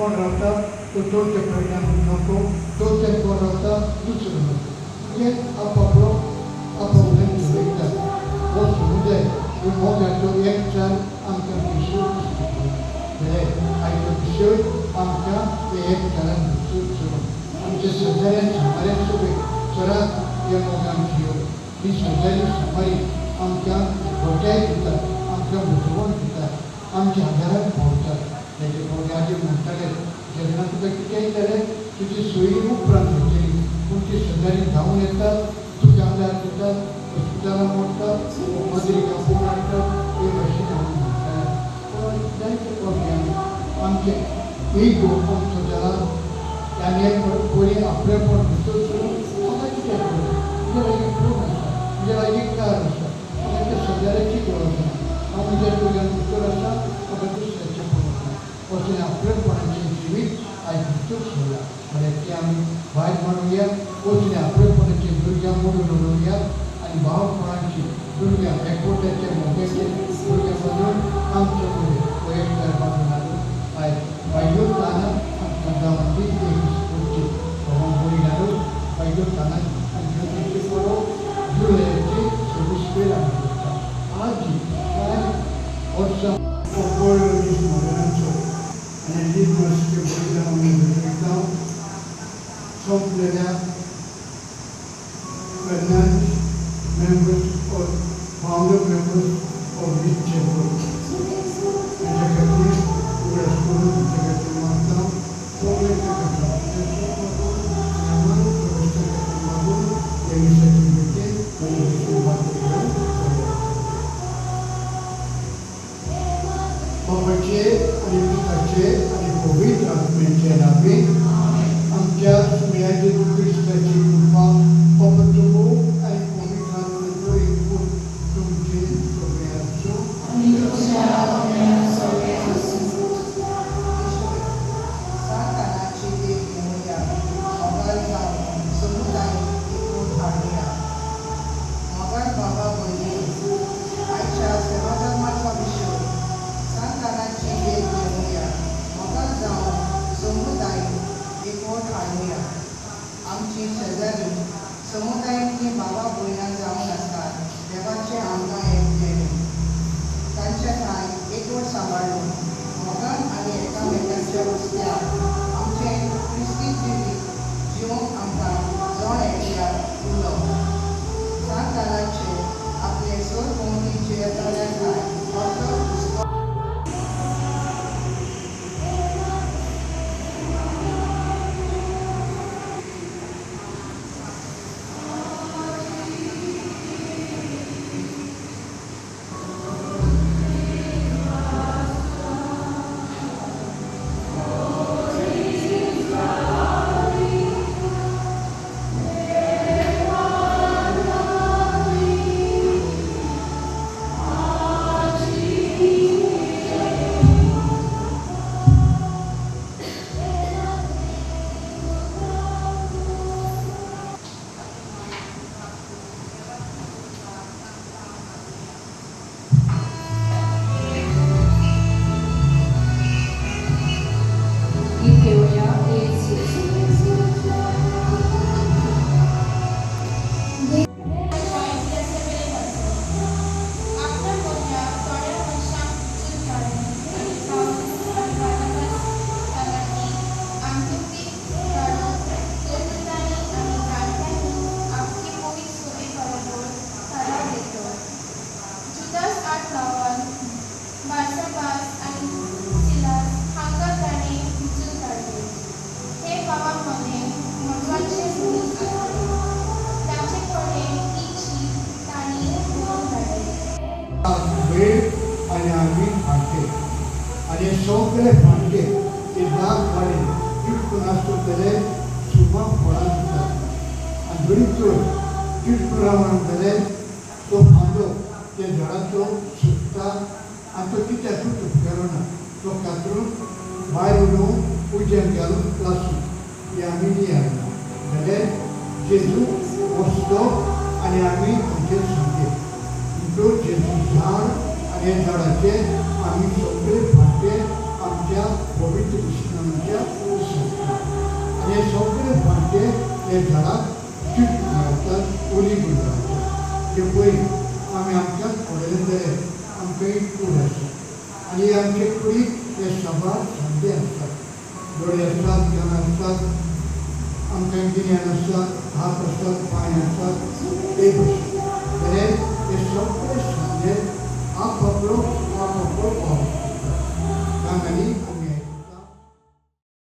कोण रावता तो तोचे परिणाम नको, तोचे कोण रावता दुसरं नको. म्हणजे आपापलो आपापल्यान चलयतात. हो समुदाय मोगाचो एक चार आमकां विशय जाल्यार आयचो विशय आमकां ते एक चारान दुसरो आमच्या शेजाऱ्यान समाऱ्यान सगळे चराक ह्या मोगान जियो. ही शेजारी समारी आमकां घोटाय दितात, आमकां मुजवण दितात, आमच्या आदाराक भोंवतात. तेजे मोगाचे म्हणटाले जेन्ना तुका कितेंय जालें तुजी सोयी उपरांत जातली, पूण ती शेजारी धांवन येतात, तुका आदार दितात, हॉस्पिटलांत व्हरतात, मदरी कापून हाडटात, हे भाशेन हांव म्हणटात. पूण जायते प्रॉब्लेम आमचे एक आमचो जाला आनी एक पयलीं आपलेपण भितर सोडून म्हाका कितें करप, म्हज्या लागीं फोन आसा, म्हज्या लागीं कार आसा, म्हाका त्या शेजाऱ्याची गरज ना, हांव म्हज्या भुरग्यान भितर आसा, म्हाका दुसऱ्याचें पळोवप ना. अशें आपलेपणाचें जिवीत आयज भितर सोडलां. जाल्यार तें आमी भायर मारूया, अशें आपलेपणाचें भुरग्यां म्हणून उडोवया आनी भावपणाची भुरग्यां एकवटाच्या मोग्याचे भुरग्यां बांदून आमचे फुडें गोंयकार बांदून हाडून आयज बायलो ताना आमकां गांवांतली एक स्फूर्ती भोवोन बोरिनारू बायलो ताना आमकां तेची पडो जुलयाची 26 आमी करता. आज कांय वर्सां पयलो दीस मरणाचो आनी दिवस ते भुरग्यां आमी भेटयता सोंपलेल्या finance members or founder members of this chapel. त्याच्या खातीर उगडास करून तुमच्या खातीर मागता, सगळ्यांच्या खातीर निर्माण प्रवेशा खातीर मागून हे विशयाची भेटेन आनी सुरवात करूं. बाबाचे आनी पिताचे आनी पवित्र आत्म्याचे नांवान आमच्या सुमयाचे क्रिस्ताची कृपा पवित्र आनी पवित्र आत्म्याचो एकूण तुमचे सगळे आसूं. सातानाची देव घेवया, मोगाल जावन समुदाय एकूण हाडुया. मोगाल बाबा भयणी आयच्या सेवा धर्माचो विशय. सातानाची देव घेवया, मोगाल जावन समुदाय एकवट हाडुया. आमची शेजारी समुदायांतली बाबा भयणां जावन आसात, देवाचे आमकां एकटेले. तांच्या थंय एकवट सांबाळून मोगान आनी एकामेकांच्या वस्त्यार आमचें क्रिस्ती जिवीत जिवंक आमकां जण एकट्यार उरलो. सातानाचे आपले सोर भोंवतीचे येतल्या थंय कसलो हुस्को आनी आमी फांटे आनी सगळे फांटे ते दाग काडून किटकून आसतले सुमा फळां दितात आनी बरी तर किटकून रावतले तो फांदो त्या झाडाचो सुकता आनी तो कित्याकूच उपकारो ना. तो कातरून भायर उडोवन उज्यान घालून लासूं हे आमी न्ही हाडना. जाल्यार जेजू वस्तो आनी आमी तांचेर सांगले तो जेजू झाड आनी ह्या झाडाचे आमी सगळे फांटे आमच्या पवित्र कृष्णाच्या चिटकी आसतात ओली गुंड आसतात जे पयलीं आमी आमच्याच पडयले जाल्यार आमकां एक कूड आसा आनी आमचे कुडीक हे सभार संदी आसतात दोळे आसतात कान आसतात आमकां गिन्यान आसतात हात आसतात पांय आसतात ते भशेन जाल्यार हे सगळे संदे आप आपलो